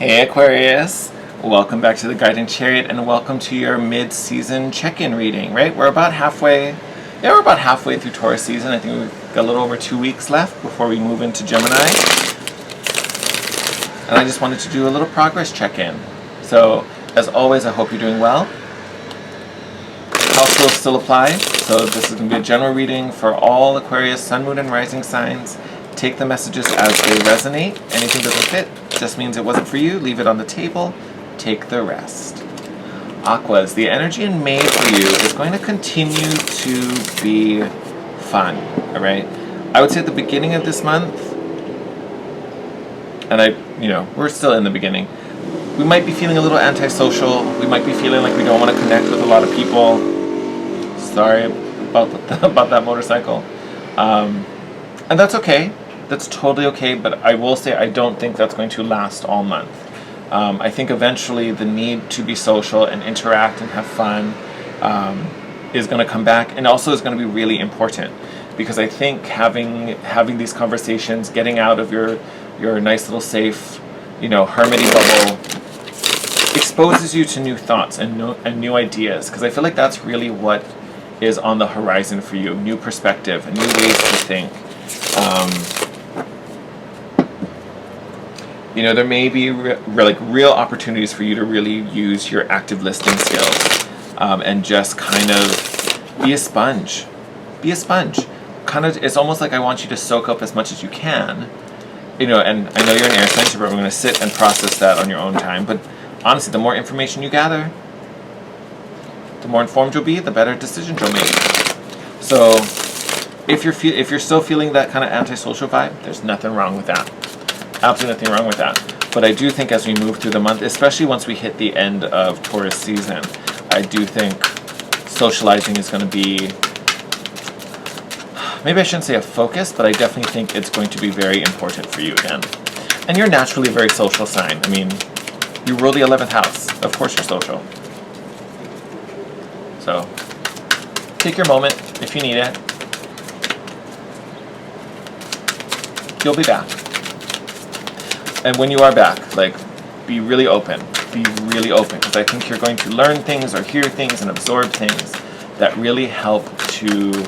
Hey Aquarius, welcome back to the Guiding Chariot and welcome to your mid-season check-in reading, right? We're about halfway through Taurus season. I think we've got a little over 2 weeks left before we move into Gemini. And I just wanted to do a little progress check-in. So, as always, I hope you're doing well. House rules still apply, so this is going to be a general reading for all Aquarius, Sun, Moon, and Rising signs. Take the messages as they resonate. Anything doesn't fit just means it wasn't for you. Leave it on the table. Take the rest. Aquas, the energy in May for you is going to continue to be fun, alright? I would say at the beginning of this month, and we're still in the beginning, we might be feeling a little antisocial. We might be feeling like we don't want to connect with a lot of people. Sorry about that motorcycle. And that's okay. That's totally okay, but I will say I don't think that's going to last all month. I think eventually the need to be social and interact and have fun is going to come back, and also is going to be really important, because I think having these conversations, getting out of your nice little safe, hermity bubble, exposes you to new thoughts and new ideas, because I feel like that's really what is on the horizon for you. New perspective and new ways to think. There may be real opportunities for you to really use your active listening skills and just kind of be a sponge. Be a sponge. It's almost like I want you to soak up as much as you can. And I know you're an air sign, so we're going to sit and process that on your own time. But honestly, the more information you gather, the more informed you'll be, the better decisions you'll make. So if you're still feeling that kind of antisocial vibe, there's nothing wrong with that. Absolutely nothing wrong with that. But I do think as we move through the month, especially once we hit the end of Taurus season, I do think socializing is going to be, maybe I shouldn't say a focus, but I definitely think it's going to be very important for you again. And you're naturally a very social sign. I mean, you rule the 11th house. Of course you're social. So, take your moment if you need it. You'll be back. And when you are back, be really open. Be really open, because I think you're going to learn things or hear things and absorb things that really help to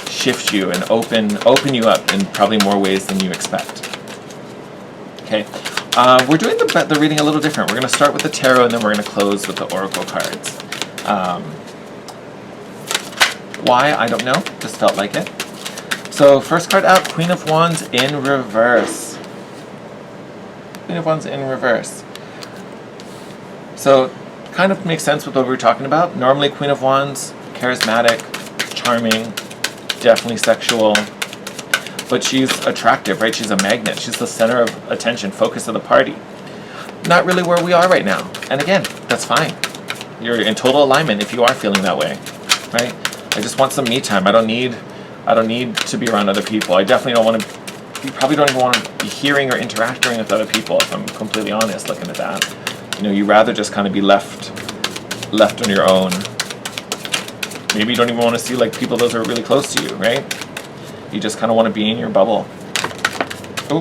shift you and open you up in probably more ways than you expect. Okay, we're doing the reading a little different. We're going to start with the tarot, and then we're going to close with the oracle cards. Why? I don't know. Just felt like it. So first card out, Queen of Wands in reverse. Queen of Wands in reverse. So kind of makes sense with what we were talking about. Normally Queen of Wands, charismatic, charming, definitely sexual, but she's attractive, right? She's a magnet. She's the center of attention, focus of the party. Not really where we are right now. And again, that's fine. You're in total alignment if you are feeling that way, right? I just want some me time. I don't need to be around other people. I definitely don't want to. You probably don't even want to be hearing or interacting with other people, if I'm completely honest looking at that. You rather just kind of be left on your own. Maybe you don't even want to see people that are really close to you, right? You just kind of want to be in your bubble. Oh.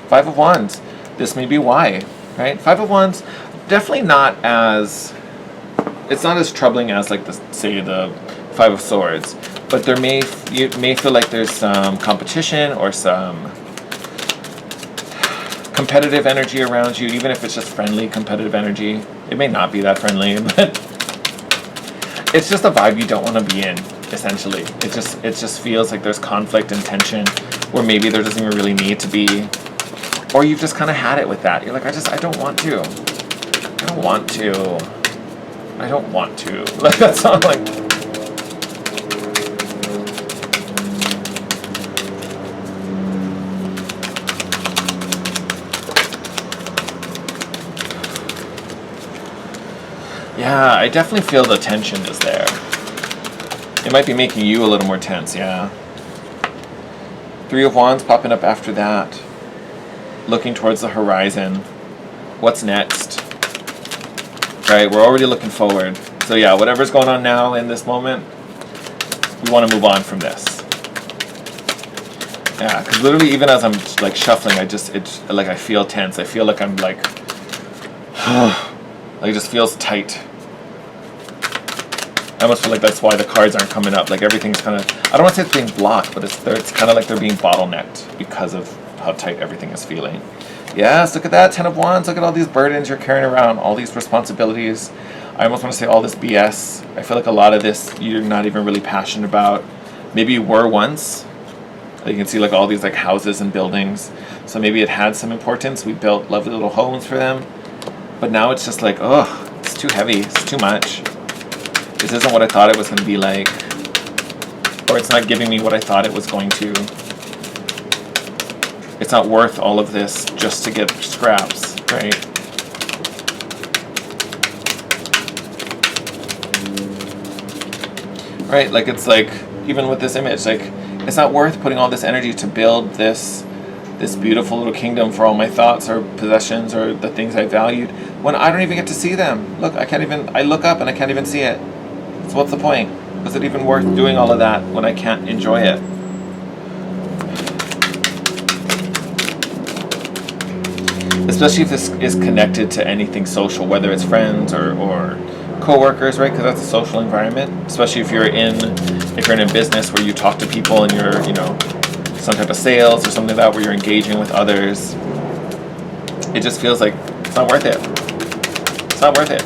Five of Wands. This may be why, right? Five of Wands, definitely not as... It's not as troubling as the Five of Swords, but you may feel like there's some competition or some competitive energy around you, even if it's just friendly competitive energy. It may not be that friendly, but it's just a vibe you don't want to be in, essentially. It just feels like there's conflict and tension where maybe there doesn't even really need to be, or you've just kind of had it with that. You're like, I don't want to. I don't want to. I don't want to. That sounds like... Yeah, I definitely feel the tension is there. It might be making you a little more tense, yeah. Three of Wands popping up after that. Looking towards the horizon. What's next? Right, we're already looking forward. So yeah, whatever's going on now in this moment, we want to move on from this. Yeah, because literally even as I'm like shuffling, I feel tense. I feel like I'm like, like it just feels tight. I almost feel like that's why the cards aren't coming up. Like everything's kind of, I don't want to say it's being blocked, but it's kind of like they're being bottlenecked because of how tight everything is feeling. Yes, look at that, 10 of Wands. Look at all these burdens you're carrying around, all these responsibilities. I almost want to say all this BS. I feel like a lot of this you're not even really passionate about. Maybe you were once. You can see like all these like houses and buildings. So maybe it had some importance. We built lovely little homes for them. But now it's just like, oh, it's too heavy. It's too much. This isn't what I thought it was going to be like. Or it's not giving me what I thought it was going to. It's not worth all of this just to get scraps, right? Right, like it's like, even with this image, like, it's not worth putting all this energy to build this beautiful little kingdom for all my thoughts or possessions or the things I valued when I don't even get to see them. Look, I look up and I can't even see it. So what's the point? Is it even worth doing all of that when I can't enjoy it? Especially if this is connected to anything social, whether it's friends or co-workers, right? Because that's a social environment. Especially if you're in a business where you talk to people and you're, some type of sales or something like that where you're engaging with others. It just feels like it's not worth it. It's not worth it.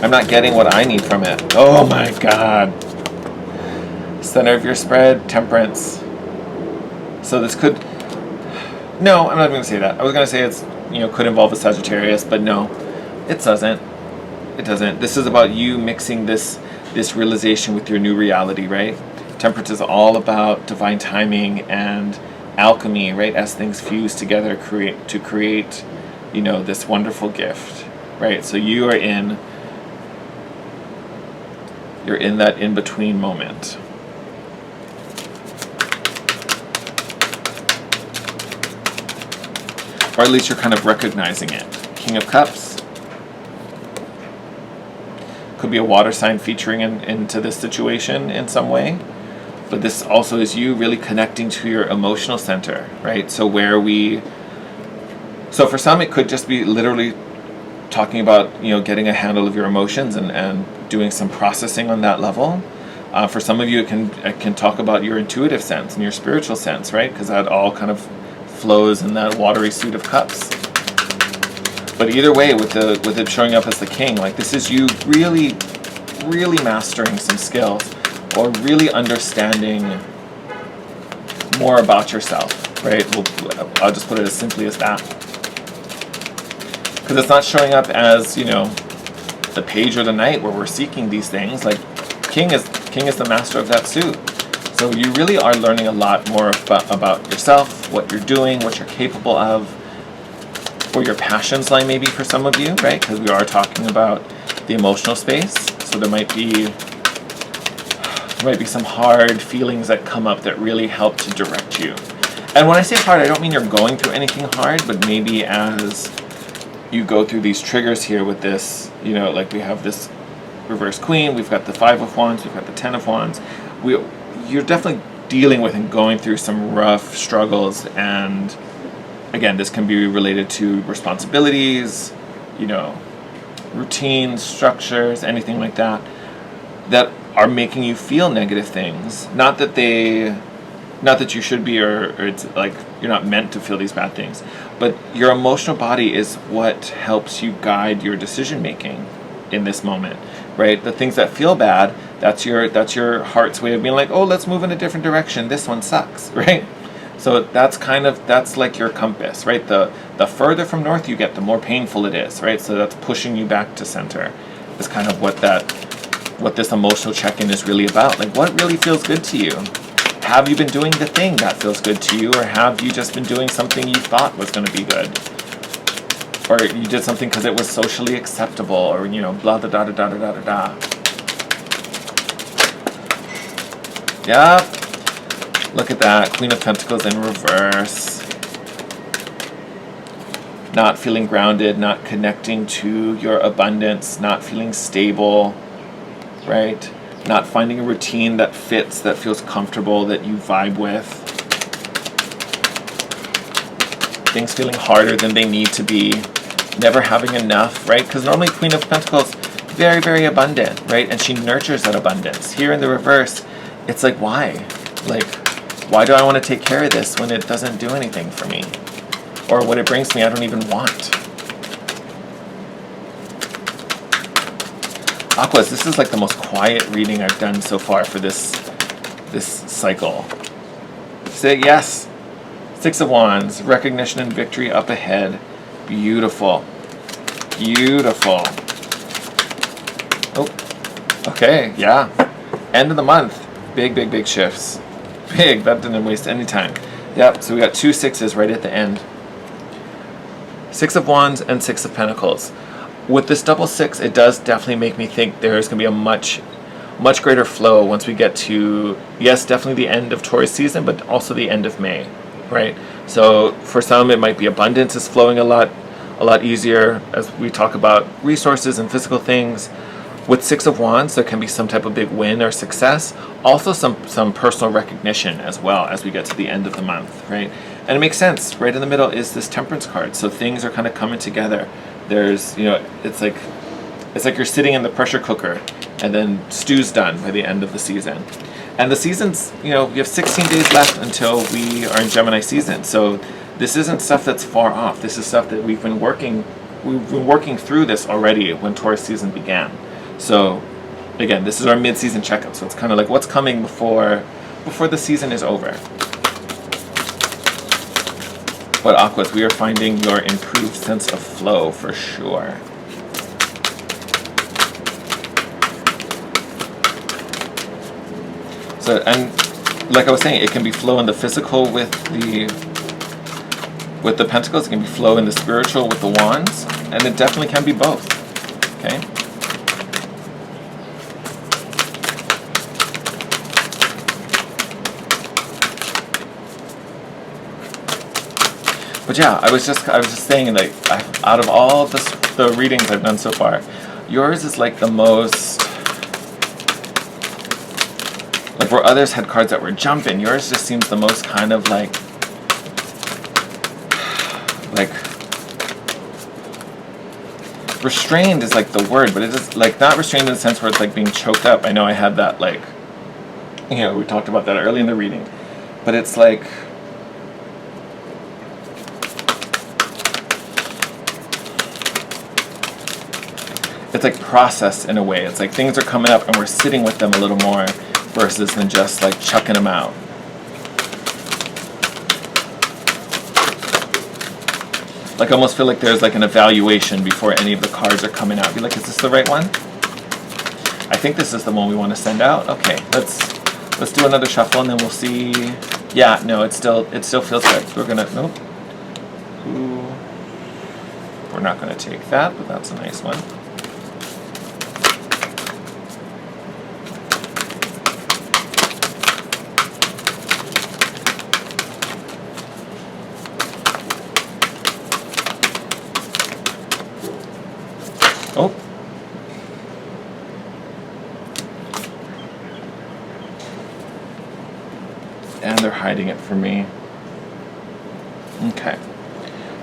I'm not getting what I need from it. Oh my God. Center of your spread, Temperance. So this could... No, I'm not going to say that. I was going to say it's, could involve a Sagittarius, but no, it doesn't. It doesn't. This is about you mixing this realization with your new reality, right? Temperance is all about divine timing and alchemy, right? As things fuse together to create, this wonderful gift, right? So you're in that in-between moment. Or at least you're kind of recognizing it. King of Cups. Could be a water sign featuring into this situation in some way. But this also is you really connecting to your emotional center, right? So for some it could just be literally talking about, getting a handle of your emotions and doing some processing on that level. For some of you it can talk about your intuitive sense and your spiritual sense, right? Because that all kind of flows in that watery suit of cups. But either way, with it showing up as the king, like this is you really, really mastering some skills or really understanding more about yourself, right? I'll just put it as simply as that. Because it's not showing up as, the page or the knight where we're seeking these things. Like king is the master of that suit. So you really are learning a lot more about yourself, what you're doing, what you're capable of, where your passions lie maybe for some of you, right? Because we are talking about the emotional space. So there might be some hard feelings that come up that really help to direct you. And when I say hard, I don't mean you're going through anything hard, but maybe as you go through these triggers here with this, like we have this reverse queen, we've got the 5 of Wands, we've got the 10 of Wands. You're definitely dealing with and going through some rough struggles, and again, this can be related to responsibilities, routines, structures, anything like that are making you feel negative things. Not that you should be, or it's like you're not meant to feel these bad things, but your emotional body is what helps you guide your decision making in this moment, right? The things that feel bad, that's your heart's way of being like, oh, let's move in a different direction. This one sucks, right? So that's like your compass, right? The further from north you get, the more painful it is, right? So that's pushing you back to center. Is kind of what this emotional check-in is really about. Like, what really feels good to you? Have you been doing the thing that feels good to you, or have you just been doing something you thought was going to be good? Or you did something because it was socially acceptable, or, blah, da, da, da, da, da, da, da. Yeah. Look at that. Queen of Pentacles in reverse. Not feeling grounded, not connecting to your abundance, not feeling stable, right? Not finding a routine that fits, that feels comfortable, that you vibe with. things feeling harder than they need to be, never having enough, right? Because normally Queen of Pentacles, very, very abundant, right? And she nurtures that abundance. Here in the reverse, it's like, why? Like, why do I want to take care of this when it doesn't do anything for me? Or what it brings me, I don't even want. Aquas, this is like the most quiet reading I've done so far for this cycle. Say yes. 6 of Wands, recognition and victory up ahead. Beautiful. Beautiful. Oh, okay, yeah. End of the month. Big, big, big shifts. Big, that didn't waste any time. Yep, so we got 2 6s right at the end. 6 of Wands and 6 of Pentacles. With this double 6, it does definitely make me think there's going to be a much greater flow once we get to, yes, definitely the end of Taurus season, but also the end of May, right? So for some, it might be abundance is flowing a lot easier as we talk about resources and physical things. With 6 of Wands, there can be some type of big win or success. Also some personal recognition as well as we get to the end of the month, right? And it makes sense. Right in the middle is this Temperance card. So things are kind of coming together. There's, it's like you're sitting in the pressure cooker and then stew's done by the end of the season. And the season's, we have 16 days left until we are in Gemini season. So this isn't stuff that's far off. This is stuff that we've been working through this already when Taurus season began. So again, this is our mid-season checkup. So it's kind of like what's coming before the season is over. But Aquas, we are finding your improved sense of flow for sure. So, and like I was saying, it can be flow in the physical with the Pentacles. It can be flow in the spiritual with the Wands, and it definitely can be both. Okay. But yeah, I was just saying, like, out of all the readings I've done so far, yours is like the most, like where others had cards that were jumping, yours just seems the most kind of like restrained is like the word, but it is like not restrained in the sense where it's like being choked up. I know I had that, like, we talked about that early in the reading, but it's like, it's like processed in a way. It's like things are coming up and we're sitting with them a little more versus than just like chucking them out. Like I almost feel like there's like an evaluation before any of the cards are coming out. Be like, is this the right one? I think this is the one we want to send out. Okay, let's do another shuffle and then we'll see. Yeah, no, it still feels good. We're gonna, nope. Ooh. We're not gonna take that, but that's a nice one. Oh. And they're hiding it from me. Okay.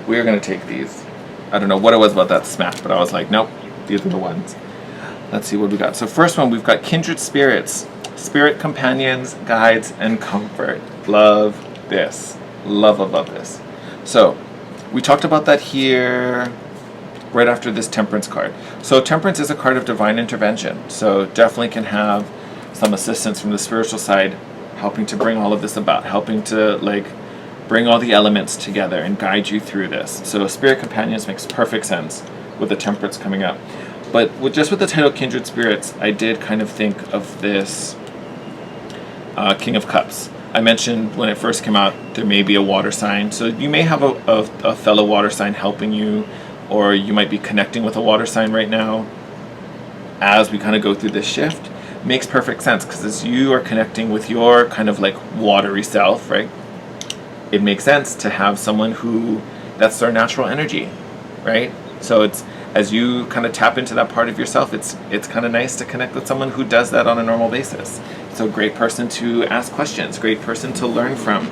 We are going to take these. I don't know what it was about that smack, but I was like, nope, these are the ones. Let's see what we got. So first one, we've got kindred spirits, spirit companions, guides, and comfort. Love this. Love this. So we talked about that here right after this Temperance card. So Temperance is a card of divine intervention. So definitely can have some assistance from the spiritual side, helping to bring all of this about, helping to like bring all the elements together and guide you through this. So Spirit Companions makes perfect sense with the Temperance coming up. But with the title Kindred Spirits, I did kind of think of this King of Cups. I mentioned when it first came out, there may be a water sign. So you may have a fellow water sign helping you, or you might be connecting with a water sign right now as we kind of go through this shift. Makes perfect sense, because as you are connecting with your kind of like watery self, right, it makes sense to have someone who, that's their natural energy, right? So it's, as you kind of tap into that part of yourself, it's kind of nice to connect with someone who does that on a normal basis. So great person to ask questions, great person to learn from.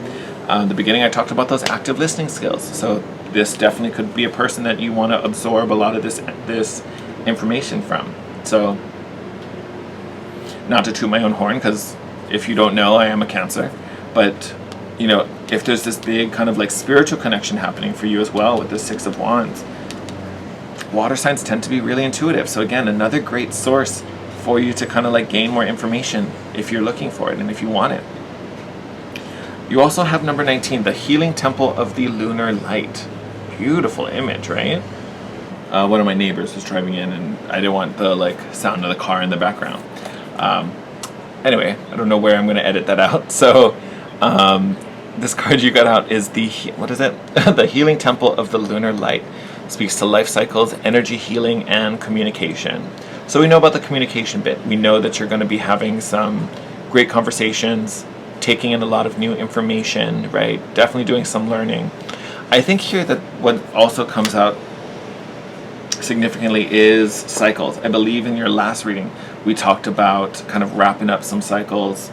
The beginning I talked about those active listening skills. So this definitely could be a person that you want to absorb a lot of this information from. So, not to toot my own horn, because if you don't know, I am a Cancer, but you know, if there's this big kind of like spiritual connection happening for you as well with the Six of Wands, water signs tend to be really intuitive. So again, another great source for you to kind of like gain more information if you're looking for it and if you want it. You also have number 19, the Healing Temple of the Lunar Light. Beautiful image, right? One of my neighbors was driving in, and I didn't want the like sound of the car in the background. Anyway, I don't know where I'm going to edit that out. So this card you got out is the, what is it? The Healing Temple of the Lunar Light. Speaks to life cycles, energy healing, and communication. So we know about the communication bit. We know that you're going to be having some great conversations, taking in a lot of new information, right? Definitely doing some learning. I think here that what also comes out significantly is cycles. I believe in your last reading we talked about kind of wrapping up some cycles.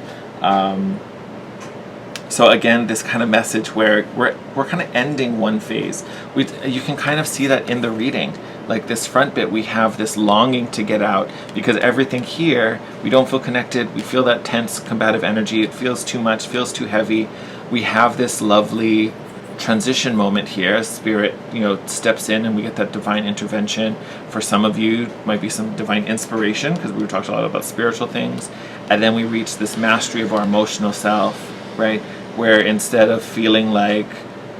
So again, this kind of message where we're kind of ending one phase. You can kind of see that in the reading. Like this front bit, we have this longing to get out because everything here, we don't feel connected. We feel that tense, combative energy. It feels too much, feels too heavy. We have this lovely transition moment here. Spirit, you know, steps in and we get that divine intervention. For some of you, it might be some divine inspiration because we were talking a lot about spiritual things. And then we reach this mastery of our emotional self, right? Where instead of feeling like,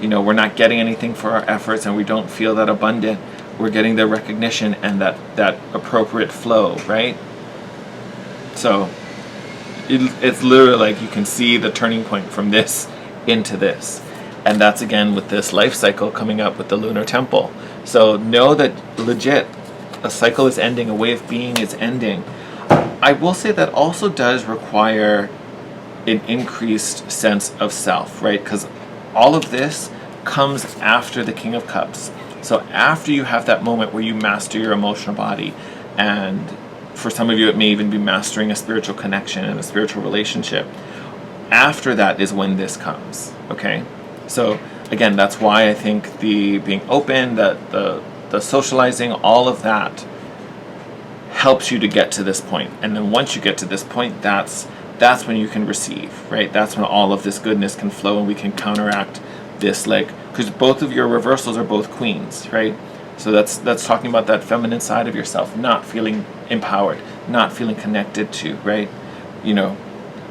you know, we're not getting anything for our efforts and we don't feel that abundant, we're getting the recognition and that appropriate flow, right? So it's literally like you can see the turning point from this into this. And that's again with this life cycle coming up with the lunar temple. So know that legit, a cycle is ending, a way of being is ending. I will say that also does require an increased sense of self, right? Because all of this comes after the King of Cups. So after you have that moment where you master your emotional body, and for some of you it may even be mastering a spiritual connection and a spiritual relationship, after that is when this comes, okay? So again, that's why I think the being open, the socializing, all of that helps you to get to this point. And then once you get to this point, that's when you can receive, right? That's when all of this goodness can flow and we can counteract this, like, because both of your reversals are both queens, right? So that's talking about that feminine side of yourself, not feeling empowered, not feeling connected to, right? You know,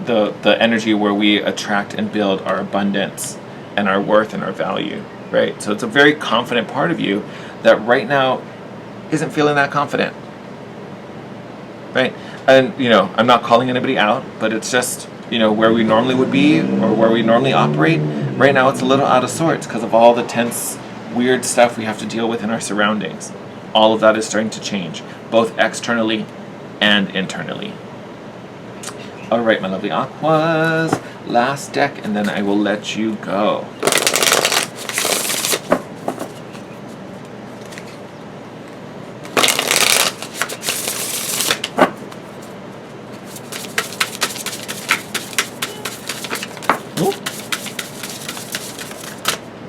the energy where we attract and build our abundance and our worth and our value, right? So it's a very confident part of you that right now isn't feeling that confident, right? And, you know, I'm not calling anybody out, but it's just, you know, where we normally would be or where we normally operate, right now it's a little out of sorts because of all the tense, weird stuff we have to deal with in our surroundings. All of that is starting to change, both externally and internally. All right, my lovely Aquas, last deck, and then I will let you go.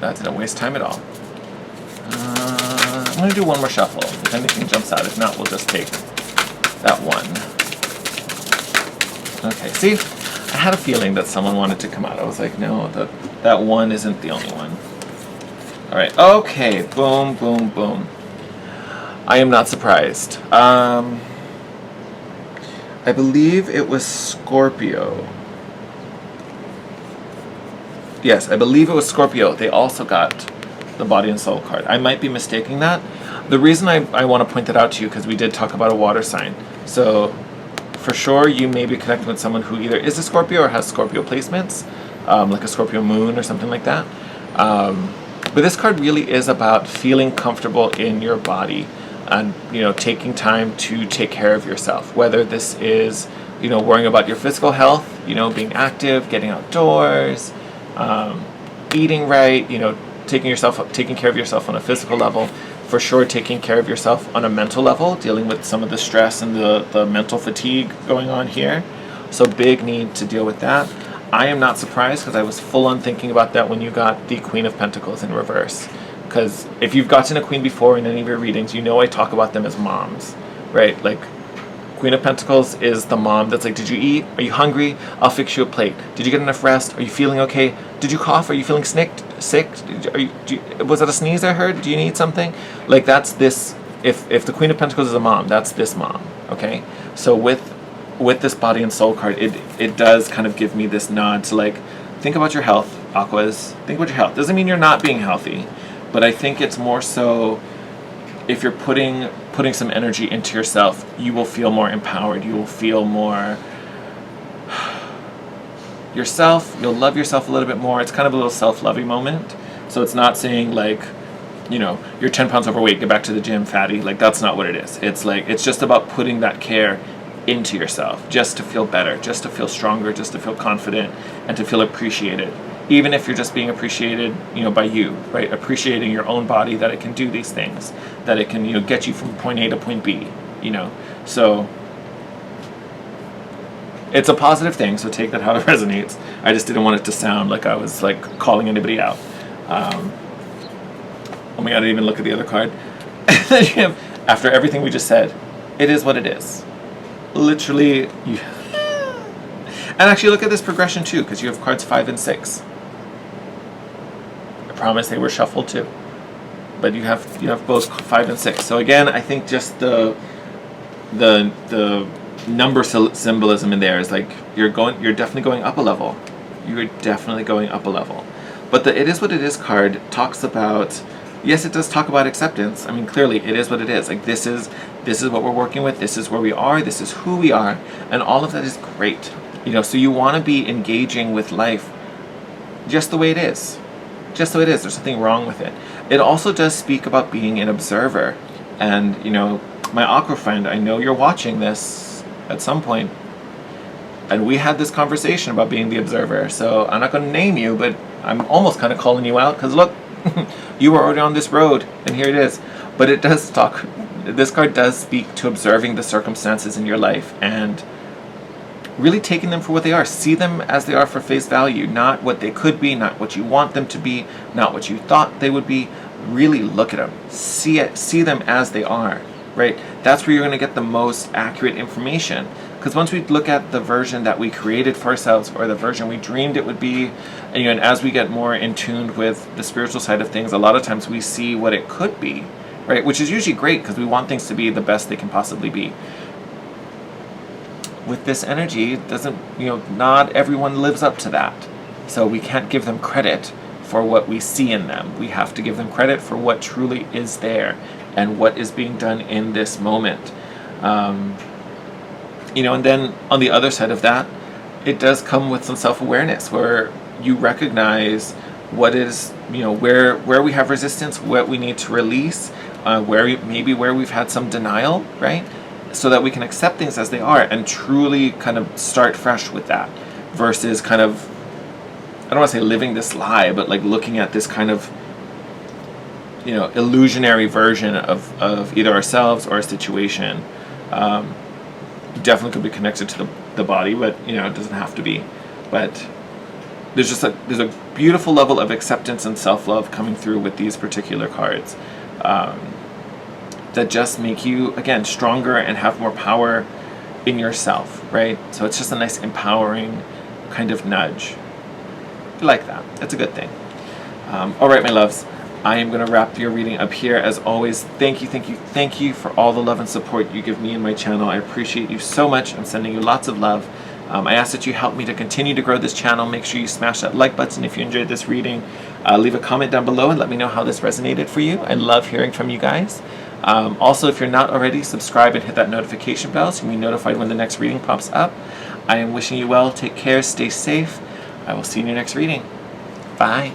That didn't waste time at all. I'm going to do one more shuffle. If anything jumps out. If not, we'll just take that one. Okay, see? I had a feeling that someone wanted to come out. I was like, no, that one isn't the only one. Alright, okay. Boom, boom, boom. I am not surprised. I believe it was Scorpio. Yes, I believe it was Scorpio. They also got the Body and Soul card. I might be mistaking that. The reason I want to point that out to you, because we did talk about a water sign. So, for sure, you may be connecting with someone who either is a Scorpio or has Scorpio placements, like a Scorpio moon or something like that. But this card really is about feeling comfortable in your body and, you know, taking time to take care of yourself. Whether this is, you know, worrying about your physical health, you know, being active, getting outdoors, eating right, you know, taking care of yourself on a physical level, for sure taking care of yourself on a mental level, dealing with some of the stress and the mental fatigue going on here. So big need to deal with that. I am not surprised, because I was full on thinking about that when you got the Queen of Pentacles in reverse. Because if you've gotten a Queen before in any of your readings, you know I talk about them as moms, right? Like, Queen of Pentacles is the mom that's like, did you eat? Are you hungry? I'll fix you a plate. Did you get enough rest? Are you feeling okay? Did you cough? Are you feeling sick? Was that a sneeze I heard? Do you need something? Like, that's this. If the Queen of Pentacles is a mom, that's this mom. Okay. So with this body and soul card, it does kind of give me this nod to, like, think about your health, Aquas. Think about your health. Doesn't mean you're not being healthy, but I think it's more so, if you're putting some energy into yourself, you will feel more empowered. You will feel more yourself. You'll love yourself a little bit more. It's kind of a little self-loving moment. So it's not saying, like, you know, you're 10 pounds overweight, get back to the gym, fatty. Like, that's not what it is. It's like, it's just about putting that care into yourself, just to feel better, just to feel stronger, just to feel confident, and to feel appreciated. Even if you're just being appreciated, you know, by you, right? Appreciating your own body, that it can do these things, that it can, you know, get you from point A to point B, you know. So it's a positive thing, so take that how it resonates. I just didn't want it to sound like I was, like, calling anybody out. Oh my god, I didn't even look at the other card. And then you have, after everything we just said, it is what it is. Literally, you... And actually look at this progression too, because you have cards 5 and 6. I promise they were shuffled too. But you have both 5 and 6. So again, I think just the number symbolism in there is like, you're definitely going up a level. You're definitely going up a level. But the it is what it is card talks about, yes, it does talk about acceptance. I mean, clearly it is what it is. Like, this is what we're working with, this is where we are, this is who we are, and all of that is great. You know, so you want to be engaging with life just the way it is. Just the way it is. There's nothing wrong with it. It also does speak about being an observer. And, you know, my Aqua friend, I know you're watching this at some point, and we had this conversation about being the observer. So I'm not going to name you, but I'm almost kind of calling you out, because look, you were already on this road, and here it is. But it does talk, this card does speak to observing the circumstances in your life and really taking them for what they are. See them as they are for face value, not what they could be, not what you want them to be, not what you thought they would be. Really look at them. See them as they are, right? That's where you're going to get the most accurate information. Because once we look at the version that we created for ourselves, or the version we dreamed it would be, and, you know, and as we get more in tune with the spiritual side of things, a lot of times we see what it could be, right? Which is usually great, because we want things to be the best they can possibly be. With this energy, doesn't, you know, not everyone lives up to that. So we can't give them credit for what we see in them. We have to give them credit for what truly is there and what is being done in this moment. You know, and then on the other side of that, it does come with some self-awareness, where you recognize what is, you know, where we have resistance, what we need to release, where we've had some denial, right? So that we can accept things as they are and truly kind of start fresh with that, versus kind of, I don't want to say living this lie, but like looking at this kind of, you know, illusionary version of either ourselves or a situation. Definitely could be connected to the body, but, you know, it doesn't have to be. But there's a beautiful level of acceptance and self-love coming through with these particular cards. That just make you, again, stronger and have more power in yourself, right? So it's just a nice empowering kind of nudge. I like that. That's a good thing. All right, my loves. I am going to wrap your reading up here. As always, thank you for all the love and support you give me and my channel. I appreciate you so much. I'm sending you lots of love. I ask that you help me to continue to grow this channel. Make sure you smash that like button if you enjoyed this reading. Leave a comment down below and let me know how this resonated for you. I love hearing from you guys. Also, if you're not already, subscribe and hit that notification bell so you can be notified when the next reading pops up. I am wishing you well. Take care. Stay safe. I will see you in your next reading. Bye.